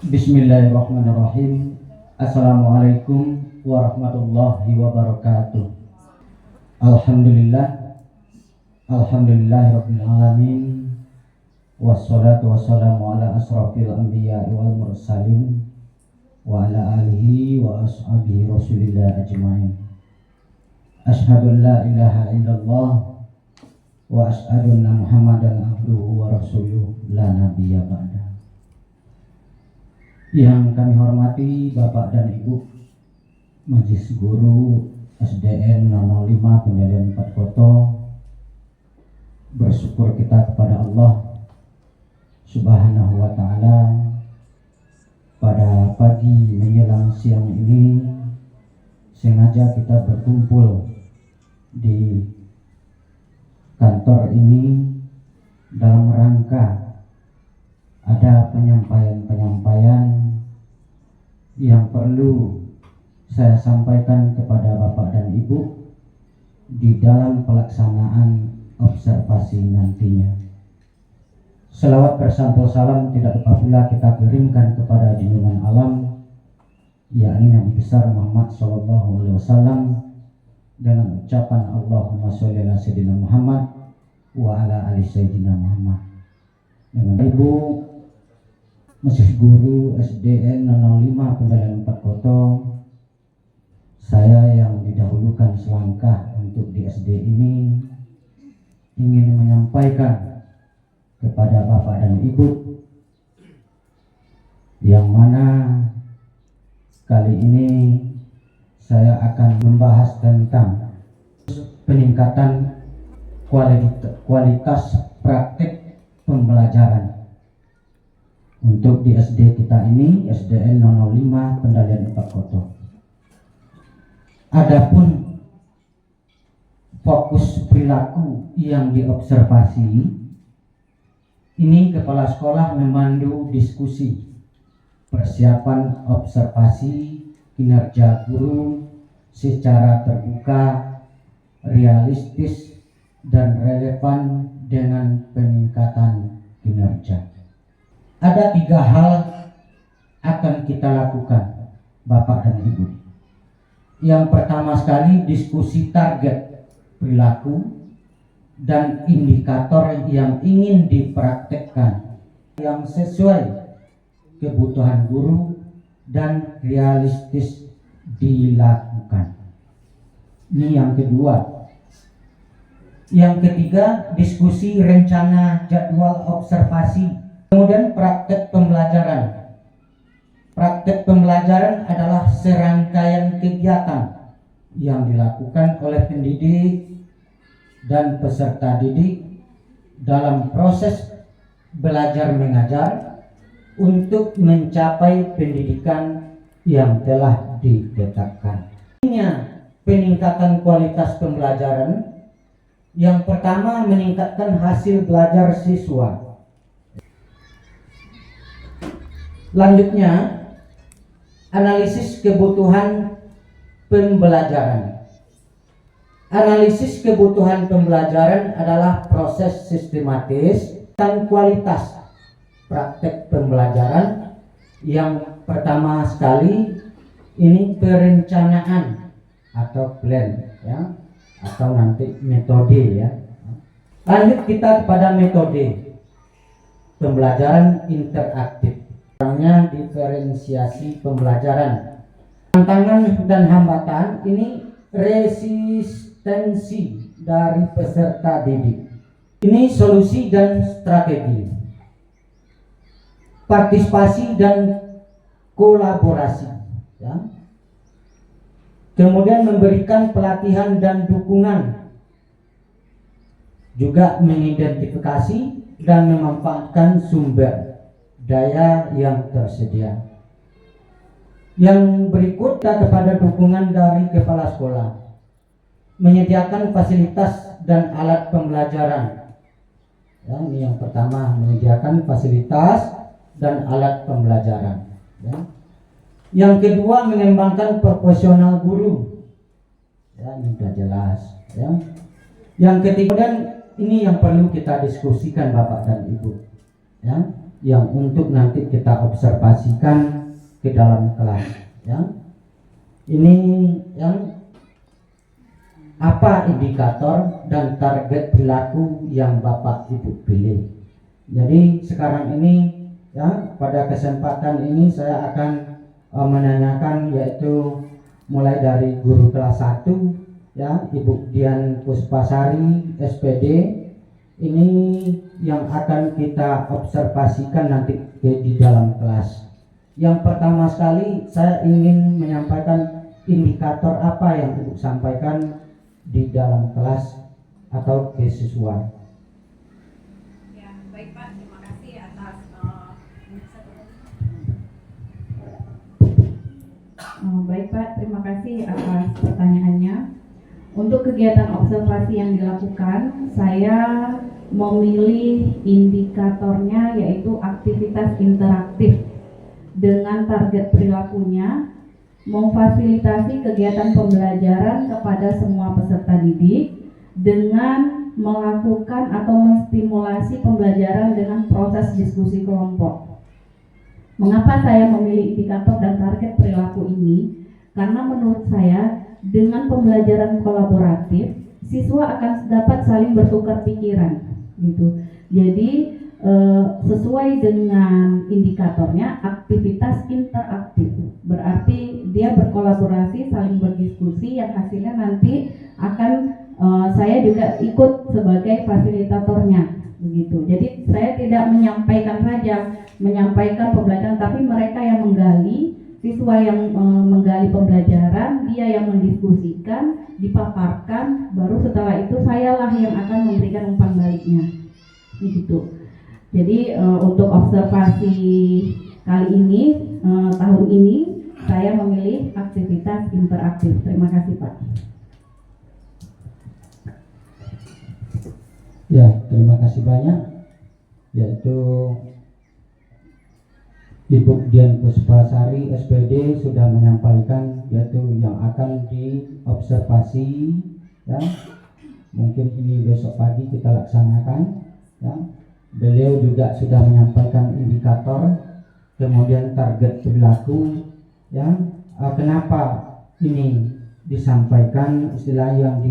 Bismillahirrahmanirrahim. Assalamualaikum warahmatullahi wabarakatuh. Alhamdulillah, alhamdulillahirabbil alamin. Wassalatu wassalamu ala asrafil anbiya'i wal mursalin wa ala alihi wa ashabihi rasulillah ajmain. Asyhadu an la ilaha illallah wa asyhadu anna Muhammadan abduhu wa rasuluh la nabiyya ba'da. Yang kami hormati Bapak dan Ibu Majelis Guru SDN 005 Penjalian 4 Koto, bersyukur kita kepada Allah Subhanahu wa ta'ala pada pagi menjelang siang ini sengaja kita berkumpul di kantor ini dalam rangka ada penyampaian-penyampaian yang perlu saya sampaikan kepada Bapak dan Ibu di dalam pelaksanaan observasi nantinya. Selawat bersampul salam tidak lupa pula kita kirimkan kepada junjungan alam, yakni Nabi besar Muhammad SAW, dengan ucapan Allahumma sholli ala sayyidina Muhammad wa ala ali sayyidina Muhammad. Dengan Ibu Majelis Guru SDN 005 Penjalian 4 Koto, saya yang didahulukan selangkah untuk di SD ini ingin menyampaikan kepada Bapak dan Ibu yang mana kali ini saya akan membahas tentang peningkatan kualitas praktik pembelajaran untuk di SD kita ini, SDN 005 Penjalian 4 Koto. Adapun fokus perilaku yang diobservasi ini, kepala sekolah memandu diskusi persiapan observasi kinerja guru secara terbuka, realistis, dan relevan dengan peningkatan kinerja. Ada 3 hal akan kita lakukan, Bapak dan Ibu. Yang pertama sekali, diskusi target perilaku dan indikator yang ingin dipraktekkan yang sesuai kebutuhan guru dan realistis dilakukan. Ini yang kedua. Yang ketiga, diskusi rencana jadwal observasi. Kemudian praktek pembelajaran. Praktek pembelajaran adalah serangkaian kegiatan yang dilakukan oleh pendidik dan peserta didik dalam proses belajar mengajar untuk mencapai pendidikan yang telah ditetapkan. Peningkatan kualitas pembelajaran. Yang pertama, meningkatkan hasil belajar siswa. Lanjutnya, analisis kebutuhan pembelajaran. Analisis kebutuhan pembelajaran adalah proses sistematis dan kualitas praktek pembelajaran. Yang pertama sekali ini perencanaan atau plan, ya, atau nanti metode, ya. Lanjut kita kepada metode pembelajaran interaktif. Diferensiasi pembelajaran. Tantangan dan hambatan ini resistensi dari peserta didik. Ini solusi dan strategi. Partisipasi dan kolaborasi, ya. Kemudian memberikan pelatihan dan dukungan. Juga mengidentifikasi dan memanfaatkan sumber daya yang tersedia. Yang berikut kepada dukungan dari kepala sekolah, menyediakan fasilitas dan alat pembelajaran. Ya, ini yang pertama, menyediakan fasilitas dan alat pembelajaran. Ya. Yang kedua, mengembangkan profesional guru. Ya, ini sudah jelas. Ya. Yang ketiga, dan ini yang perlu kita diskusikan Bapak dan Ibu. Ya. yang untuk nanti kita observasikan ke dalam kelas ya. Ini yang apa indikator dan target perilaku yang Bapak Ibu pilih. Jadi sekarang ini ya, pada kesempatan ini saya akan menanyakan yaitu mulai dari guru kelas 1 ya, Ibu Dian Puspasari SPD, ini yang akan kita observasikan nanti di dalam kelas. Yang pertama sekali saya ingin menyampaikan indikator apa yang Ibu sampaikan di dalam kelas atau ke siswa. Ya, baik Pak, terima kasih atas baik Pak, terima kasih atas pertanyaannya. Untuk kegiatan observasi yang dilakukan, saya memilih indikatornya yaitu aktivitas interaktif dengan target perilakunya memfasilitasi kegiatan pembelajaran kepada semua peserta didik dengan melakukan atau menstimulasi pembelajaran dengan proses diskusi kelompok. Mengapa saya memilih indikator dan target perilaku ini? Karena menurut saya dengan pembelajaran kolaboratif, siswa akan dapat saling bertukar pikiran, gitu. Jadi sesuai dengan indikatornya aktivitas interaktif, berarti dia berkolaborasi, saling berdiskusi, yang hasilnya nanti akan saya juga ikut sebagai fasilitatornya, begitu. Jadi saya tidak menyampaikan pembelajaran, tapi mereka yang menggali, siswa yang menggali pembelajaran, dia yang mendiskusikan, dipaparkan, baru setelah itu sayalah yang akan memberikan umpan baliknya, begitu. Jadi untuk observasi kali ini, tahun ini saya memilih aktivitas interaktif. Terima kasih Pak. Ya, terima kasih banyak. Yaitu Ibu Dian Puspasari SPD sudah menyampaikan yaitu yang akan diobservasi ya. Mungkin ini besok pagi kita laksanakan ya. Beliau juga sudah menyampaikan indikator, kemudian target perilaku ya. Kenapa ini disampaikan istilah yang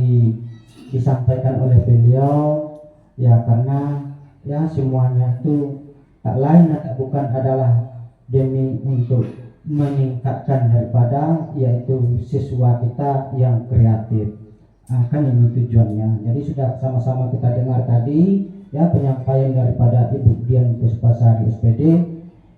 disampaikan oleh beliau ya, karena ya semuanya itu tak lain tak bukan adalah demi untuk meningkatkan daripada yaitu siswa kita yang kreatif. Kan ini tujuannya. Jadi sudah sama-sama kita dengar tadi ya penyampaian daripada Ibu Dian Puspasari SPD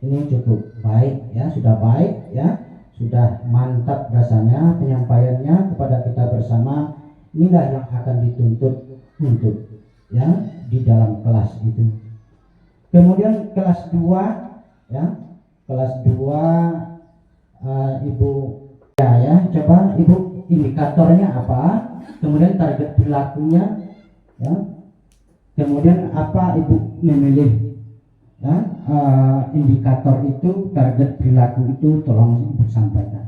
ini cukup baik ya, sudah baik ya, sudah mantap rasanya penyampaiannya kepada kita bersama. Inilah yang akan dituntut untuk ya di dalam kelas itu. Kemudian kelas 2 ya, kelas 2 Ibu ya, coba Ibu indikatornya apa, kemudian target perilakunya ya, kemudian apa Ibu memilih ya, indikator itu, target perilaku itu, tolong Ibu sampaikan.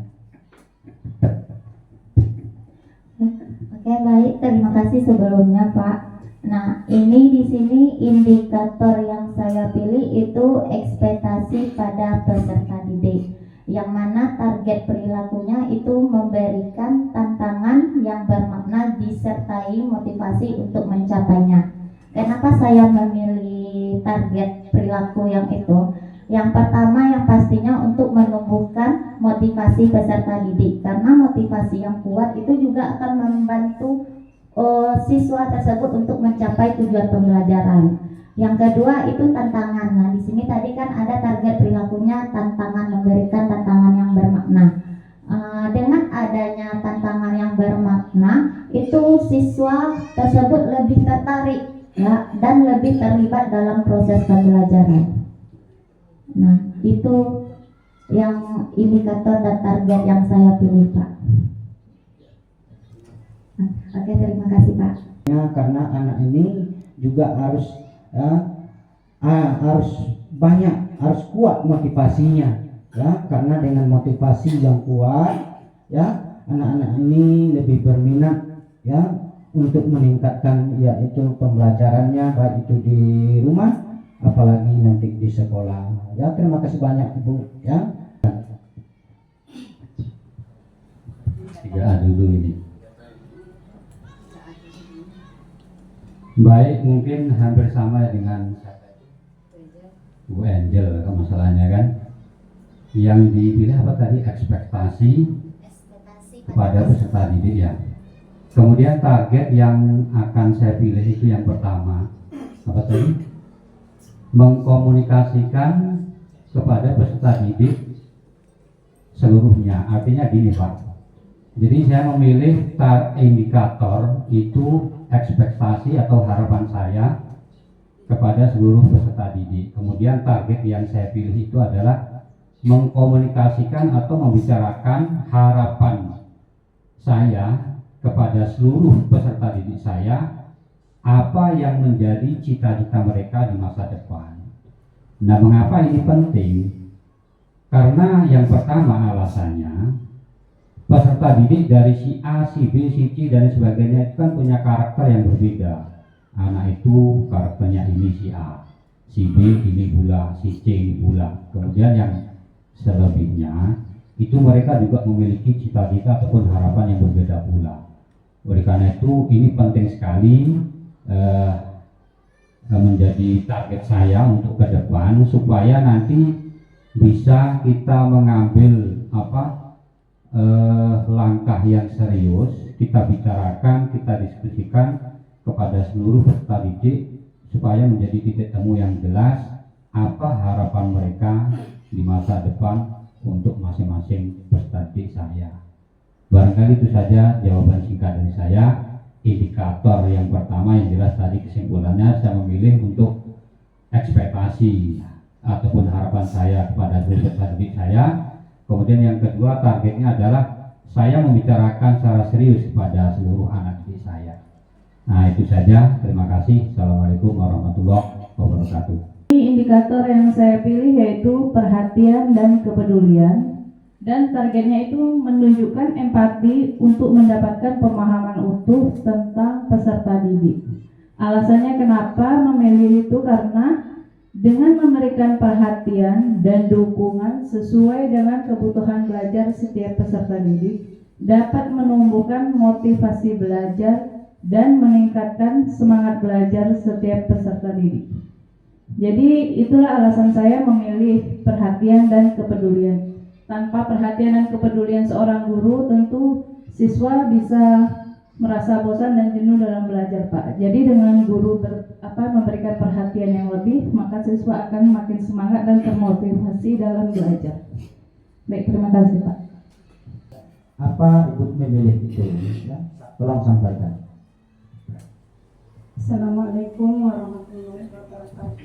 Oke, baik, terima kasih sebelumnya Pak. Nah, ini di sini indikator yang saya pilih itu ekspektasi pada peserta didik, yang mana target perilakunya itu memberikan tantangan yang bermakna disertai motivasi untuk mencapainya. Kenapa saya memilih target perilaku yang itu? Yang pertama yang pastinya untuk menumbuhkan motivasi peserta didik, karena motivasi yang kuat itu juga akan membantu siswa tersebut untuk mencapai tujuan pembelajaran. Yang kedua itu tantangan. Nah, di sini tadi kan ada target perilakunya tantangan, memberikan tantangan yang bermakna. Dengan adanya tantangan yang bermakna, itu siswa tersebut lebih tertarik ya, dan lebih terlibat dalam proses pembelajaran. Nah, itu yang indikator dan target yang saya pilih Pak. Oke, terima kasih Pak. Ya, karena anak ini juga harus harus kuat motivasinya ya, karena dengan motivasi yang kuat ya anak-anak ini lebih berminat ya untuk meningkatkan yaitu pembelajarannya, baik itu di rumah apalagi nanti di sekolah. Ya, terima kasih banyak Ibu ya. 3A dulu ini. Baik, mungkin hampir sama dengan Bu Angel kan masalahnya kan. Yang dipilih apa tadi? Ekspektasi kepada peserta didik ya. Kemudian target yang akan saya pilih itu yang pertama apa tadi? Mengkomunikasikan kepada peserta didik seluruhnya. Artinya gini Pak. Jadi saya memilih indikator itu ekspektasi atau harapan saya kepada seluruh peserta didik. Kemudian target yang saya pilih itu adalah mengkomunikasikan atau membicarakan harapan saya kepada seluruh peserta didik saya, apa yang menjadi cita-cita mereka di masa depan. Nah, mengapa ini penting? Karena yang pertama alasannya, peserta didik dari si A, si B, si C dan sebagainya itu kan punya karakter yang berbeda. Anak itu karakternya ini si A, si B ini pula, si C ini pula. Kemudian yang selebihnya itu mereka juga memiliki cita-cita ataupun harapan yang berbeda pula. Oleh karena itu ini penting sekali menjadi target saya untuk ke depan supaya nanti bisa kita mengambil langkah yang serius, kita bicarakan, kita diskusikan kepada seluruh peserta didik supaya menjadi titik temu yang jelas apa harapan mereka di masa depan untuk masing-masing peserta didik saya. Barangkali itu saja jawaban singkat dari saya. Indikator yang pertama yang jelas tadi kesimpulannya saya memilih untuk ekspektasi ataupun harapan saya kepada seluruh peserta didik saya. Kemudian yang kedua targetnya adalah saya membicarakan secara serius kepada seluruh anak didik saya. Nah itu saja, terima kasih. Assalamualaikum warahmatullahi wabarakatuh. Indikator yang saya pilih yaitu perhatian dan kepedulian, dan targetnya itu menunjukkan empati untuk mendapatkan pemahaman utuh tentang peserta didik. Alasannya kenapa memilih itu karena dengan memberikan perhatian dan dukungan sesuai dengan kebutuhan belajar setiap peserta didik dapat menumbuhkan motivasi belajar dan meningkatkan semangat belajar setiap peserta didik. Jadi itulah alasan saya memilih perhatian dan kepedulian. Tanpa perhatian dan kepedulian seorang guru, tentu siswa bisa merasa bosan dan jenuh dalam belajar, Pak. Jadi dengan guru memberikan perhatian yang lebih, maka siswa akan makin semangat dan termotivasi dalam belajar. Baik, terima kasih, Pak. Apa Ibu memilih itu? Ya, tolong sampaikan. Assalamualaikum warahmatullahi wabarakatuh.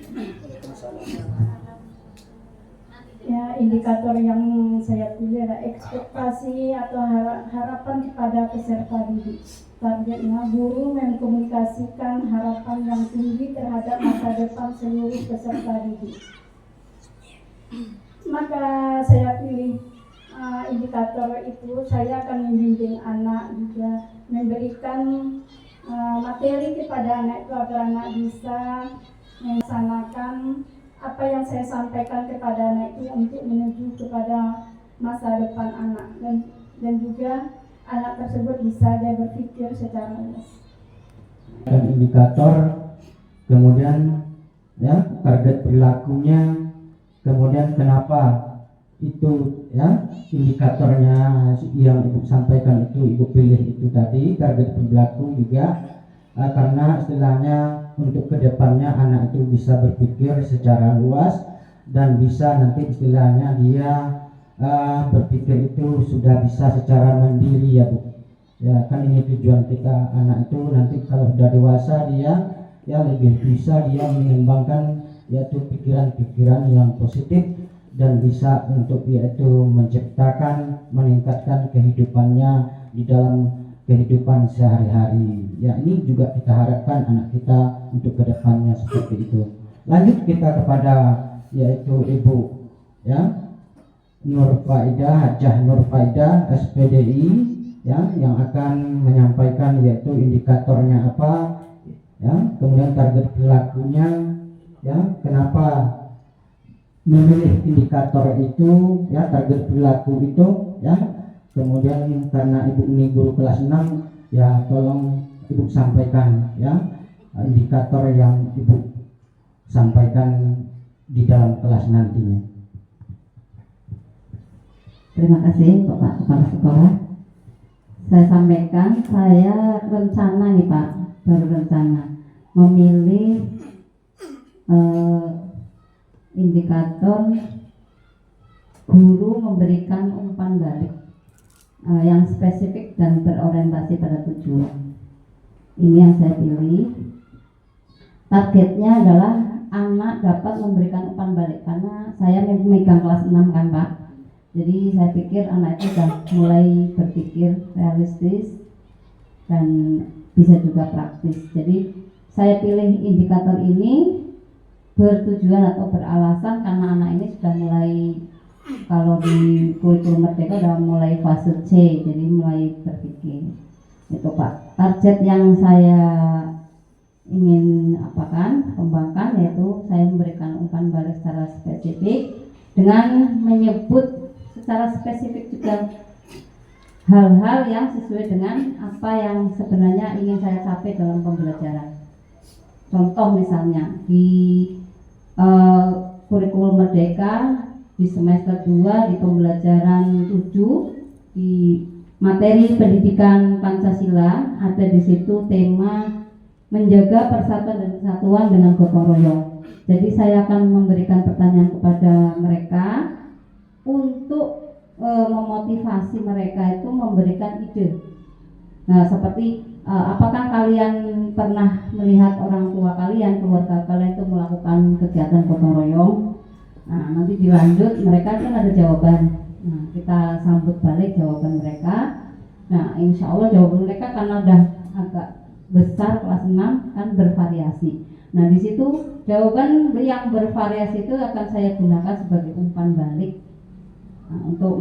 Ya, indikator yang saya pilih adalah ekspektasi atau harapan kepada peserta didik. Targetnya guru mengkomunikasikan harapan yang tinggi terhadap masa depan seluruh peserta didik. Maka saya pilih indikator itu. Saya akan membimbing anak juga, memberikan materi kepada anak itu agar anak bisa melaksanakan apa yang saya sampaikan kepada anak itu untuk menuju kepada masa depan anak, dan juga anak tersebut bisa dia berpikir secara luas. Dan indikator, kemudian ya target perilakunya, kemudian kenapa itu ya indikatornya yang Ibu sampaikan itu Ibu pilih itu tadi target perilaku juga karena istilahnya untuk kedepannya anak itu bisa berpikir secara luas dan bisa nanti istilahnya dia berpikir itu sudah bisa secara mandiri ya Bu. Ya kan ini tujuan kita, anak itu nanti kalau sudah dewasa dia ya lebih bisa dia mengembangkan yaitu pikiran-pikiran yang positif dan bisa untuk yaitu menciptakan, meningkatkan kehidupannya di dalam kehidupan sehari-hari. Ya ini juga kita harapkan anak kita untuk kedepannya seperti itu. Lanjut kita kepada yaitu Ibu ya Nur Faidah, Hajah Nur Faidah SPDI ya yang akan menyampaikan yaitu indikatornya apa ya, kemudian target perilakunya ya kenapa memilih indikator itu, ya target perilaku itu, ya kemudian karena ibu ini guru kelas 6, ya tolong ibu sampaikan ya indikator yang ibu sampaikan di dalam kelas nantinya. Terima kasih Bapak Kepala Sekolah. Saya sampaikan, saya rencana nih Pak, baru rencana memilih indikator guru memberikan umpan balik yang spesifik dan berorientasi pada tujuan. Ini yang saya pilih. Targetnya adalah anak dapat memberikan umpan balik, karena saya memegang kelas 6 kan Pak. Jadi saya pikir anak itu sudah mulai berpikir realistis dan bisa juga praktis. Jadi saya pilih indikator ini bertujuan atau beralasan karena anak ini sudah mulai, kalau di kurikulum Merdeka sudah mulai fase C, jadi mulai berpikir. Itu Pak. Target yang saya ingin kembangkan yaitu saya memberikan umpan balik secara spesifik dengan menyebut secara spesifik juga hal-hal yang sesuai dengan apa yang sebenarnya ingin saya capai dalam pembelajaran. Contoh misalnya di kurikulum Merdeka di semester 2 di pembelajaran 7 di materi pendidikan Pancasila ada di situ tema menjaga persatuan dan kesatuan dengan gotong royong. Jadi saya akan memberikan pertanyaan kepada mereka untuk memotivasi mereka itu memberikan ide. Nah, seperti apakah kalian pernah melihat orang tua kalian, keluarga kalian itu melakukan kegiatan gotong royong? Nah, nanti dilanjut mereka kan ada jawaban. Nah, kita sambut balik jawaban mereka. Nah, insya Allah jawaban mereka karena udah agak besar kelas 6 kan bervariasi. Nah, di situ jawaban yang bervariasi itu akan saya gunakan sebagai umpan balik. Nah, untuk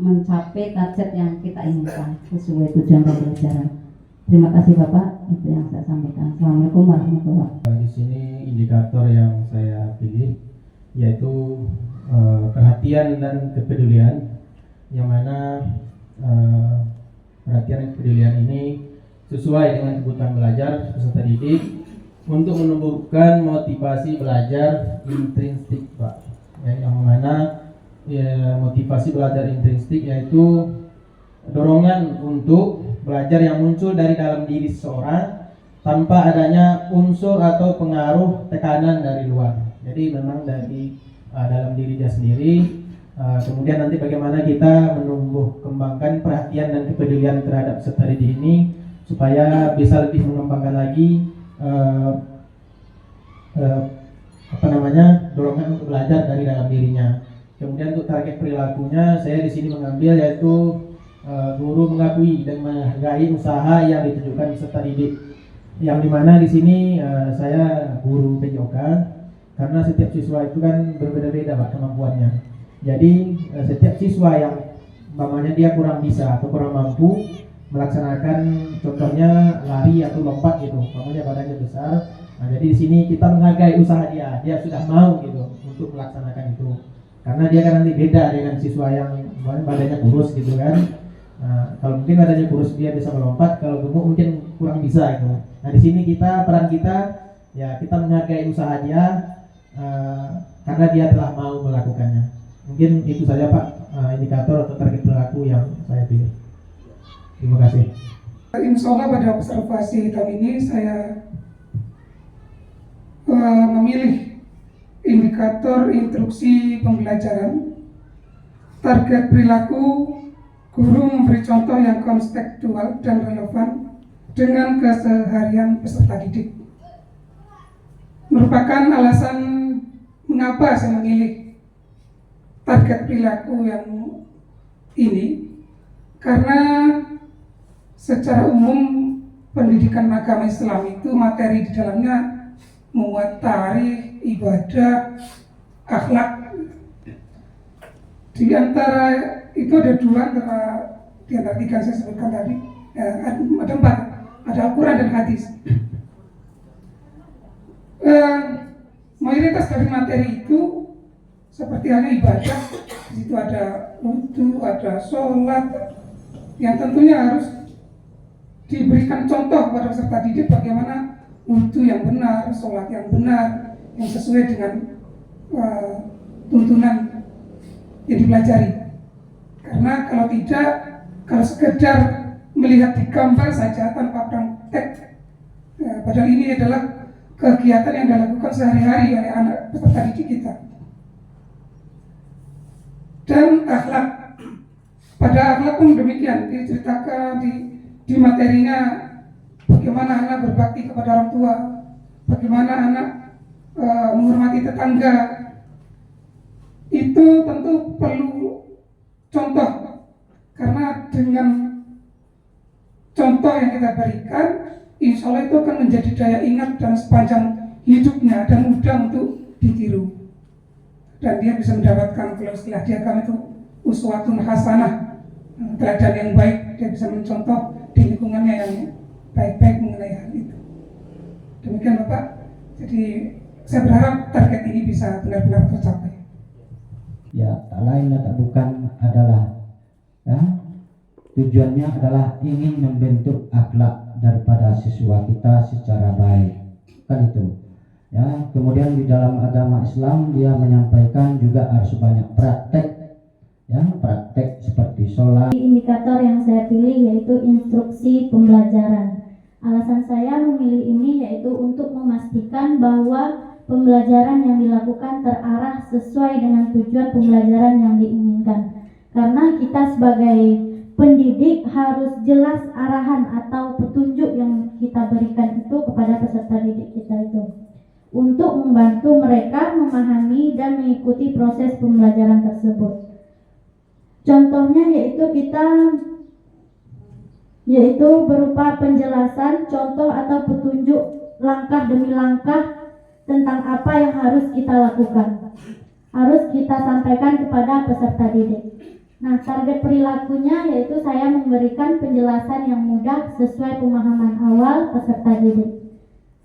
mencapai target yang kita inginkan sesuai tujuan pembelajaran. Terima kasih Bapak, itu yang saya sampaikan. Assalamualaikum warahmatullahi wabarakatuh. Di sini indikator yang saya pilih yaitu perhatian dan kepedulian, yang mana perhatian dan kepedulian ini sesuai dengan kebutuhan belajar peserta didik untuk menumbuhkan motivasi belajar intrinsik Pak, yang mana motivasi belajar intrinsik yaitu dorongan untuk belajar yang muncul dari dalam diri seseorang tanpa adanya unsur atau pengaruh tekanan dari luar. Jadi memang dari dalam diri dia sendiri. Kemudian nanti bagaimana kita menumbuh kembangkan perhatian dan kepedulian terhadap peserta didik ini supaya bisa lebih mengembangkan lagi dorongan untuk belajar dari dalam dirinya. Kemudian untuk target perilakunya saya di sini mengambil yaitu guru mengakui dan menghargai usaha yang ditujukan peserta didik. Yang dimana di sini saya guru PJOK, karena setiap siswa itu kan berbeda-beda Pak kemampuannya. Jadi setiap siswa yang umpamanya dia kurang bisa atau kurang mampu melaksanakan contohnya lari atau lompat gitu, umpamanya badannya besar. Nah, jadi di sini kita menghargai usaha dia sudah mau gitu untuk melaksanakan itu. Karena dia kan nanti beda dengan siswa yang badannya kurus gitu kan. Nah, kalau mungkin badannya kurus dia bisa melompat, kalau gemuk mungkin kurang bisa gitu. Nah, di sini peran kita ya kita menghargai usaha dia karena dia telah mau melakukannya. Mungkin itu saja Pak indikator atau target perilaku yang saya pilih. Terima kasih. Insya Allah pada observasi tahun ini saya memilih indikator instruksi pembelajaran, target perilaku, guru memberi contoh yang kontekstual dan relevan dengan keseharian peserta didik. Merupakan alasan mengapa saya memilih target perilaku yang ini, karena secara umum pendidikan agama Islam itu materi di dalamnya memuat tarikh, ibadah, akhlak. Di antara itu ada dua, di antara tiga yang saya sebutkan tadi, ada empat, ada Al-Quran dan hadis. mayoritas dari materi itu seperti halnya ibadah. Di situ ada wudhu, ada sholat, yang tentunya harus diberikan contoh kepada peserta didik bagaimana wudhu yang benar, sholat yang benar, yang sesuai dengan tuntunan yang dipelajari. Karena kalau tidak, kalau sekedar melihat di gambar saja tanpa praktek, padahal ini adalah kegiatan yang dilakukan sehari-hari oleh anak peserta didik kita. Dan akhlak, pada akhlak pun demikian, diceritakan di materinya bagaimana anak berbakti kepada orang tua, bagaimana anak menghormati tetangga. Itu tentu perlu contoh, karena dengan contoh yang kita berikan, insya Allah itu akan menjadi daya ingat dan sepanjang hidupnya dan mudah untuk ditiru. Dan dia bisa mendapatkan, kalau istilah dia kami itu uswatun hasanah, teladan yang baik. Dia bisa mencontoh di lingkungannya yang baik-baik mengenai hal itu. Demikian Bapak. Jadi saya berharap target ini bisa benar-benar tercapai. Ya, tak lain tak bukan adalah tujuannya adalah ingin membentuk akhlak daripada siswa kita secara baik, kan itu. Ya, kemudian di dalam agama Islam dia menyampaikan juga harus banyak praktek, ya, praktek seperti sholat. Indikator yang saya pilih yaitu instruksi pembelajaran. Alasan saya memilih ini yaitu untuk memastikan bahwa pembelajaran yang dilakukan terarah sesuai dengan tujuan pembelajaran yang diinginkan. Karena kita sebagai pendidik harus jelas arahan atau petunjuk yang kita berikan itu kepada peserta didik kita itu, untuk membantu mereka memahami dan mengikuti proses pembelajaran tersebut. Contohnya yaitu berupa penjelasan, contoh atau petunjuk langkah demi langkah tentang apa yang harus kita lakukan, harus kita sampaikan kepada peserta didik. Nah, target perilakunya yaitu saya memberikan penjelasan yang mudah sesuai pemahaman awal peserta didik.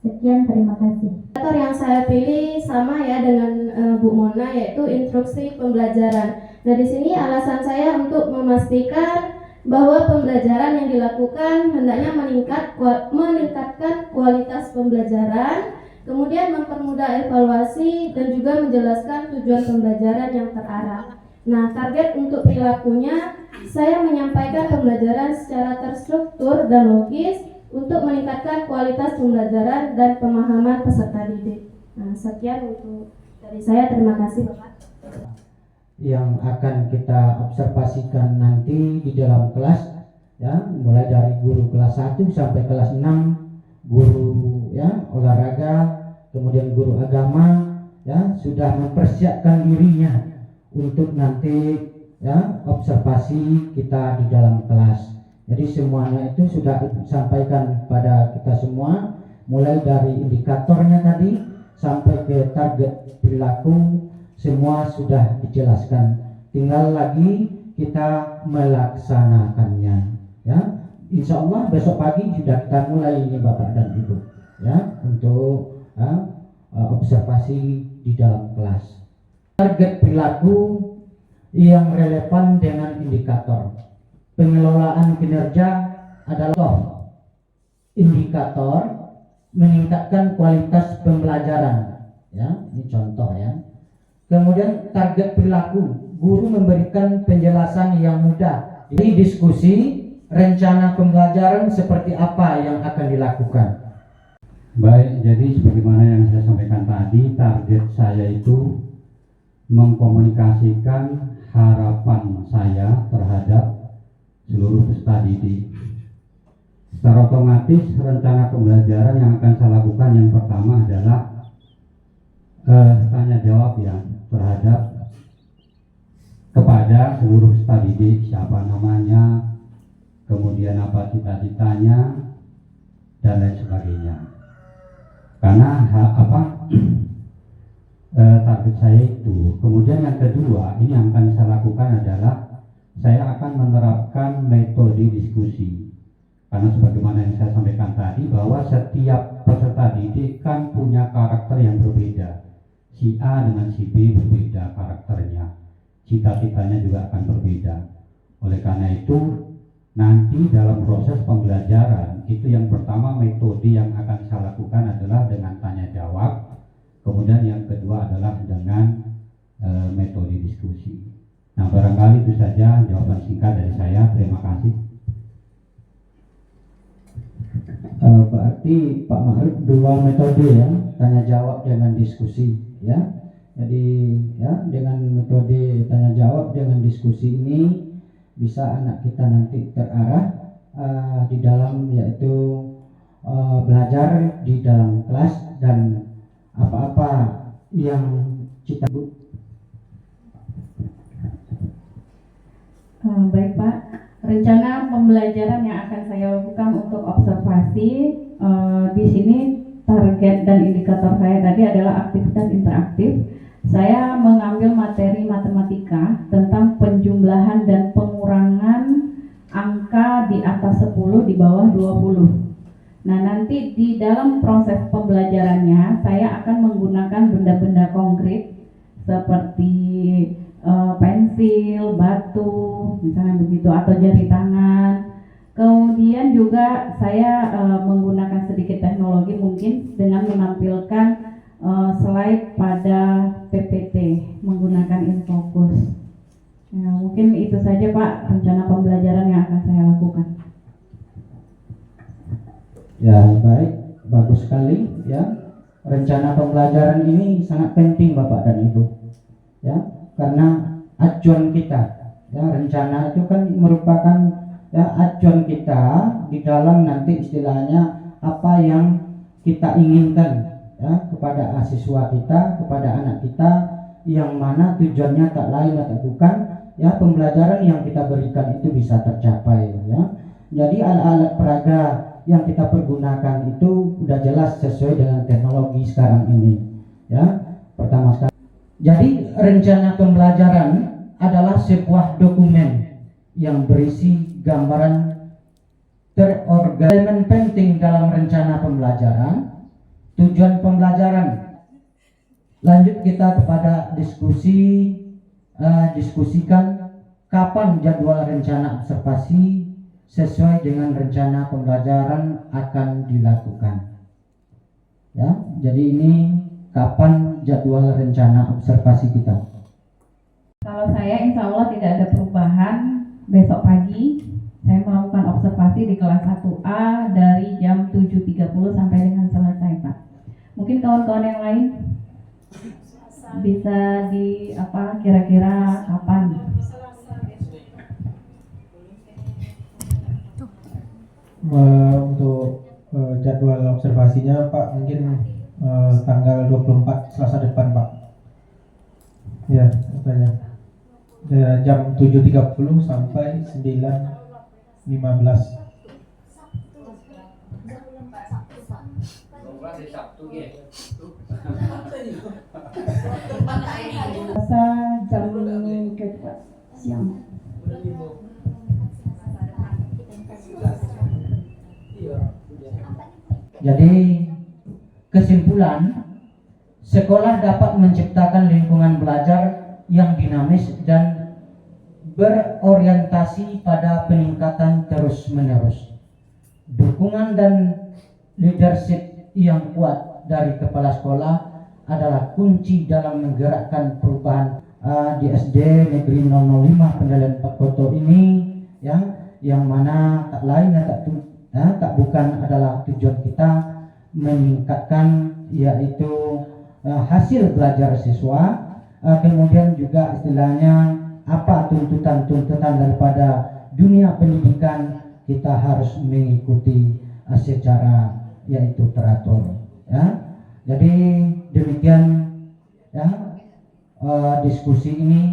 Sekian, terima kasih. Indikator yang saya pilih sama ya dengan Bu Mona, yaitu instruksi pembelajaran. Nah, di sini alasan saya untuk memastikan bahwa pembelajaran yang dilakukan hendaknya meningkatkan kualitas pembelajaran, kemudian mempermudah evaluasi dan juga menjelaskan tujuan pembelajaran yang terarah. Nah, target untuk perilakunya, saya menyampaikan pembelajaran secara terstruktur dan logis untuk meningkatkan kualitas pembelajaran dan pemahaman peserta didik. Nah, sekian untuk dari saya. Terima kasih, Bapak. Yang akan kita observasikan nanti di dalam kelas, ya, mulai dari guru kelas 1 sampai kelas 6, guru ya olahraga, kemudian guru agama, ya, sudah mempersiapkan dirinya untuk nanti ya observasi kita di dalam kelas. Jadi semuanya itu sudah disampaikan pada kita semua, mulai dari indikatornya tadi sampai ke target perilaku, semua sudah dijelaskan. Tinggal lagi kita melaksanakannya, ya. Insya Allah besok pagi sudah kita mulai ini Bapak dan Ibu, ya, untuk observasi di dalam kelas. Target perilaku yang relevan dengan indikator. Pengelolaan kinerja adalah indikator meningkatkan kualitas pembelajaran, ya, ini contoh ya. Kemudian target perilaku, guru memberikan penjelasan yang mudah. Ini diskusi rencana pembelajaran seperti apa yang akan dilakukan. Baik, jadi sebagaimana yang saya sampaikan tadi, target saya itu mengkomunikasikan harapan saya terhadap seluruh peserta didik. Secara otomatis rencana pembelajaran yang akan saya lakukan yang pertama adalah tanya jawab ya terhadap kepada seluruh peserta didik, siapa namanya, kemudian apa cita-citanya dan lain sebagainya. Karena target saya itu. Kemudian yang kedua, ini yang akan saya lakukan adalah saya akan menerapkan metode diskusi. Karena sebagaimana yang saya sampaikan tadi, bahwa setiap peserta didik kan punya karakter yang berbeda. si A dengan si B berbeda karakternya, cita-citanya juga akan berbeda. Oleh karena itu nanti dalam proses pembelajaran itu yang pertama metode yang akan saya lakukan adalah dengan tanya jawab, kemudian yang kedua adalah dengan metode diskusi. Nah, barangkali itu saja jawaban singkat dari saya. Terima kasih. Berarti Pak Ma'ruf dua metode ya, tanya jawab dengan diskusi ya. Jadi ya, dengan metode tanya jawab dengan diskusi ini bisa anak kita nanti terarah di dalam yaitu belajar di dalam kelas, dan apa-apa yang kita Baik Pak, rencana pembelajaran yang akan saya lakukan untuk observasi di sini target dan indikator saya tadi adalah aktivitas interaktif. Saya mengambil materi matematika tentang penjumlahan dan pengurangan angka di atas 10 di bawah 20. Nah, nanti di dalam proses pembelajarannya saya akan menggunakan benda-benda konkret seperti pensil, batu, misalnya begitu, atau jari tangan. Kemudian juga saya menggunakan sedikit teknologi mungkin dengan menampilkan slide pada PPT menggunakan infocus. Nah, mungkin itu saja Pak rencana pembelajaran yang akan saya lakukan. ya. Baik, bagus sekali ya. Rencana pembelajaran ini sangat penting Bapak dan Ibu ya, karena acuan kita ya, rencana itu kan merupakan ya acuan kita di dalam nanti istilahnya apa yang kita inginkan ya kepada siswa kita, kepada anak kita, yang mana tujuannya tak lain atau bukan ya pembelajaran yang kita berikan itu bisa tercapai ya. Jadi alat-alat peraga yang kita pergunakan itu udah jelas sesuai dengan teknologi sekarang ini ya. Pertama sekali, jadi rencana pembelajaran adalah sebuah dokumen yang berisi gambaran terorganisir. Elemen penting dalam rencana pembelajaran, tujuan pembelajaran. Lanjut kita kepada diskusikan kapan jadwal rencana observasi sesuai dengan rencana pembelajaran akan dilakukan. Ya, jadi ini kapan jadwal rencana observasi kita? Kalau saya insya Allah tidak ada perubahan. Besok pagi saya melakukan observasi di kelas 1A dari jam 7.30 sampai dengan selesai Pak. Mungkin kawan-kawan yang lain bisa di apa kira-kira kapan? Untuk jadwal observasinya Pak mungkin tanggal 24 Selasa depan Pak. Ya, katanya. Jam 7.30 sampai 9.15. Selasa jam kedua siang. Jadi kesimpulan, sekolah dapat menciptakan lingkungan belajar yang dinamis dan berorientasi pada peningkatan terus-menerus. Dukungan dan leadership yang kuat dari kepala sekolah adalah kunci dalam menggerakkan perubahan di SD Negeri 005 Pendalan Pakoto ini ya, yang mana tak lain tak bukan adalah tujuan kita meningkatkan yaitu hasil belajar siswa, kemudian juga istilahnya apa tuntutan daripada dunia pendidikan, kita harus mengikuti secara yaitu teratur ya. Jadi demikian ya diskusi ini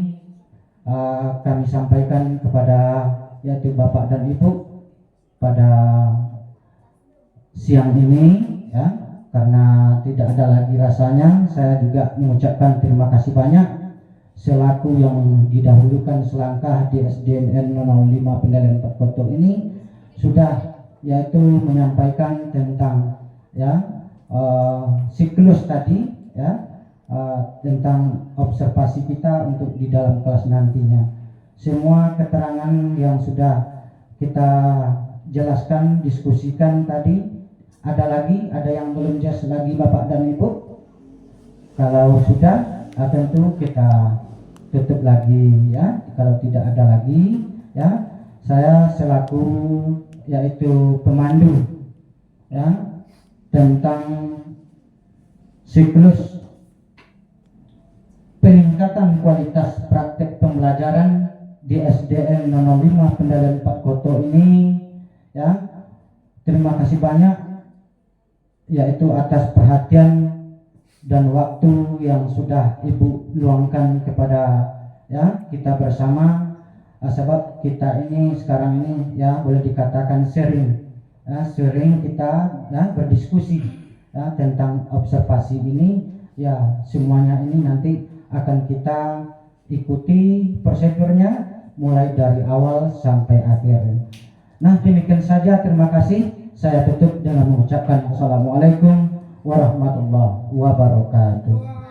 kami sampaikan kepada yaitu Bapak dan Ibu pada siang ini ya. Karena tidak ada lagi rasanya, saya juga mengucapkan terima kasih banyak selaku yang didahulukan selangkah di SDN 05 Pendalan Pakoto ini sudah yaitu menyampaikan tentang ya siklus tadi ya tentang observasi kita untuk di dalam kelas nantinya. Semua keterangan yang sudah kita jelaskan, diskusikan tadi, ada yang belum jelas lagi Bapak dan Ibu? Kalau sudah, tentu kita tutup lagi ya. Kalau tidak ada lagi ya, saya selaku yaitu pemandu ya tentang siklus peningkatan kualitas praktek pembelajaran di SDN 05 Pendalan 4 Koto ini ya. Terima kasih banyak yaitu atas perhatian dan waktu yang sudah Ibu luangkan kepada ya kita bersama. Sebab kita ini sekarang ini ya boleh dikatakan sering kita ya berdiskusi ya tentang observasi ini ya. Semuanya ini nanti akan kita ikuti prosedurnya mulai dari awal sampai akhir. Nah, demikian saja, terima kasih. Saya tutup dengan mengucapkan Assalamualaikum warahmatullahi wabarakatuh.